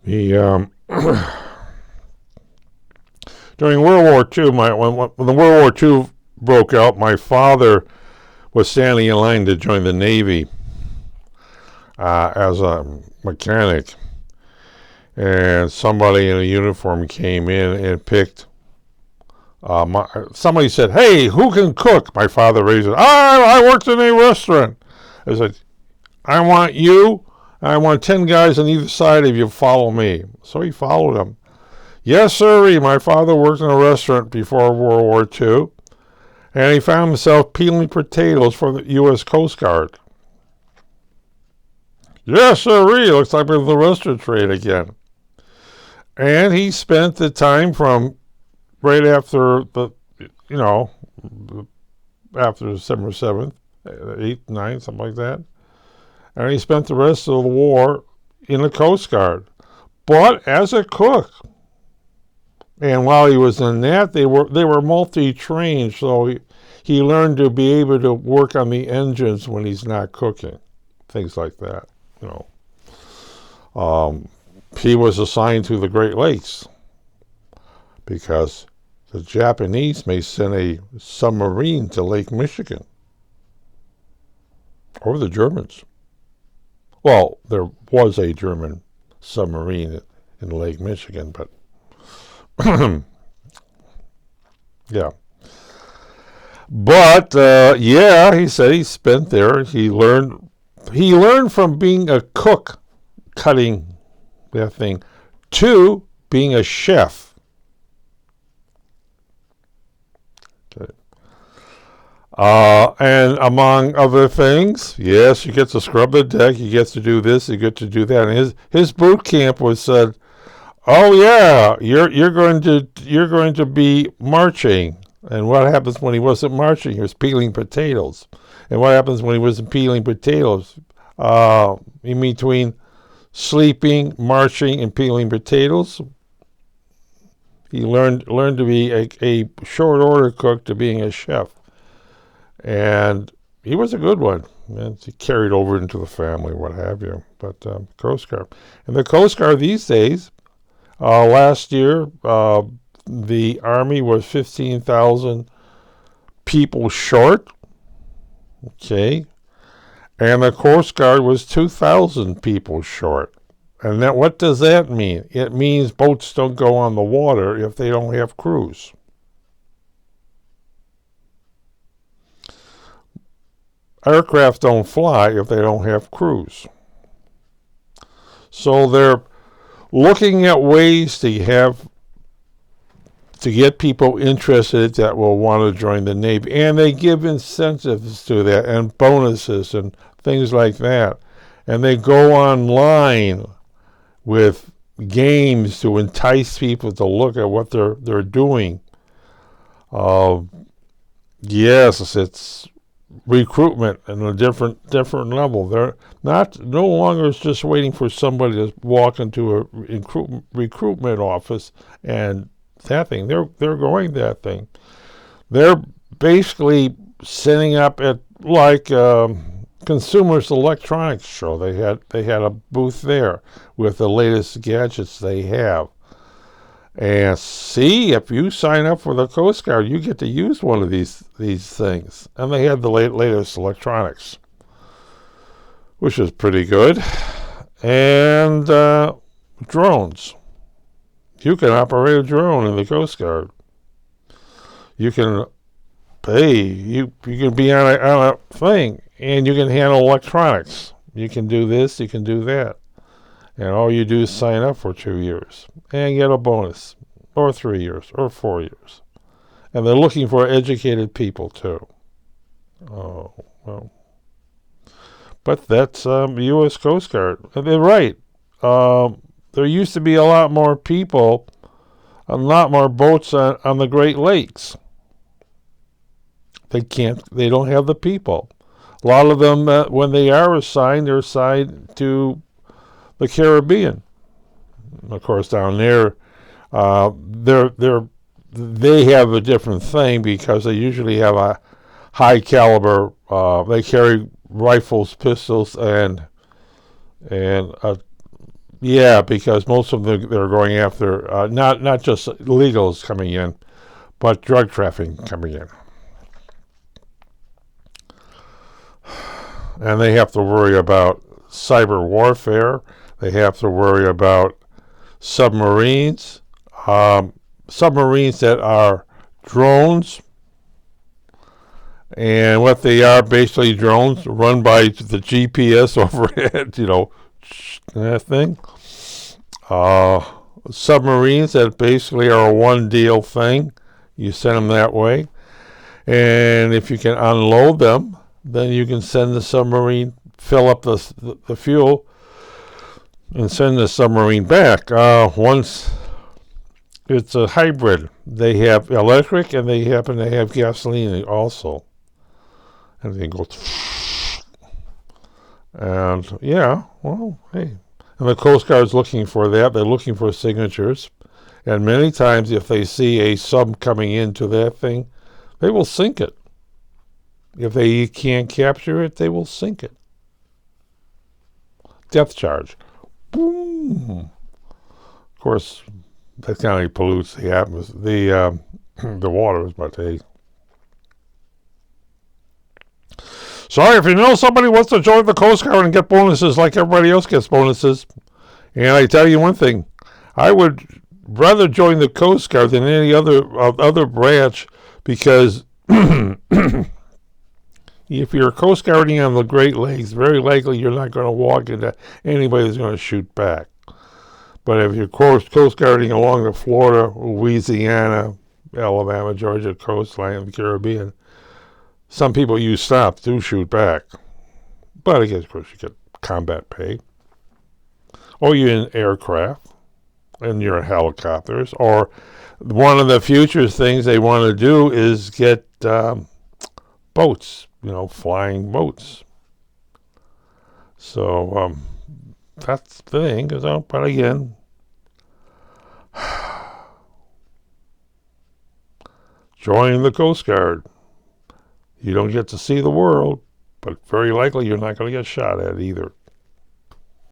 He during World War II, when the World War II broke out, my father was standing in line to join the Navy as a mechanic, and somebody in a uniform came in and picked. Somebody said, "Hey, who can cook?" My father raised it. I worked in a restaurant. I said, "I want you. I want 10 guys on either side of you. Follow me." So he followed him. Yes, sir. My father worked in a restaurant before World War II, and he found himself peeling potatoes for the U.S. Coast Guard. Yes, sir. Looks like we're in the restaurant trade again. And he spent the time from right after after December 7th, 8th, 9th, something like that. And he spent the rest of the war in the Coast Guard, but as a cook. And while he was in that, they were multi-trained, so he learned to be able to work on the engines when he's not cooking, things like that. He was assigned to the Great Lakes because the Japanese may send a submarine to Lake Michigan, or the Germans. Well, there was a German submarine in Lake Michigan, but yeah. But he said he spent there. He learned from being a cook, cutting that thing, to being a chef. Okay. And among other things, yes, you get to scrub the deck, you get to do this, you get to do that. And his boot camp was said, "Oh yeah, you're going to be marching." And what happens when he wasn't marching? He was peeling potatoes. And what happens when he wasn't peeling potatoes? In between sleeping, marching, and peeling potatoes, he learned to be a short order cook to being a chef. And he was a good one. And he carried over into the family, what have you. But Coast Guard. And the Coast Guard these days, last year, the Army was 15,000 people short. Okay. And the Coast Guard was 2,000 people short. And what does that mean? It means boats don't go on the water if they don't have crews. Aircraft don't fly if they don't have crews. So they're looking at ways to get people interested that will want to join the Navy. And they give incentives to that and bonuses and things like that. And they go online with games to entice people to look at what they're doing. Yes, it's recruitment at a different level. They're no longer just waiting for somebody to walk into a recruitment office and that thing. They're going that thing. They're basically setting up at like Consumers Electronics Show. They had a booth there with the latest gadgets they have. And see, if you sign up for the Coast Guard, you get to use one of these things. And they had the latest electronics, which is pretty good. And drones. You can operate a drone in the Coast Guard. You can you can be on a thing, and you can handle electronics. You can do this, you can do that. And all you do is sign up for 2 years and get a bonus, or 3 years, or 4 years. And they're looking for educated people, too. Oh, well. But that's U.S. Coast Guard. And they're right. There used to be a lot more people, a lot more boats on the Great Lakes. They don't have the people. A lot of them, when they are assigned, they're assigned to the Caribbean. Of course, down there, they have a different thing because they usually have a high caliber. They carry rifles, pistols, and Yeah, because most of them they're going after not just illegals coming in, but drug trafficking coming in, and they have to worry about cyber warfare. They have to worry about submarines, submarines that are drones, and what they are basically drones run by the GPS overhead, that thing. Submarines that basically are a one deal thing. You send them that way. And if you can unload them, then you can send the submarine, fill up the fuel, and send the submarine back. Once it's a hybrid, they have electric and they happen to have gasoline also. And they go, and yeah, well, hey. And the Coast Guard's looking for that. They're looking for signatures. And many times, if they see a sub coming into that thing, they will sink it. If they can't capture it, they will sink it. Depth charge. Boom. Of course, that kind of pollutes the atmosphere, the waters, but hey. Sorry, if you know somebody wants to join the Coast Guard and get bonuses like everybody else gets bonuses. And I tell you one thing, I would rather join the Coast Guard than any other branch, because if you're Coast Guarding on the Great Lakes, very likely you're not going to walk into anybody that's going to shoot back. But if you're Coast Guarding along the Florida, Louisiana, Alabama, Georgia coastline of the Caribbean, some people you stop do shoot back. But I guess, of course, you get combat pay. Or you're in aircraft, and you're in helicopters. Or one of the future things they want to do is get boats, flying boats. So that's the thing. But again, join the Coast Guard. You don't get to see the world, but very likely you're not going to get shot at either.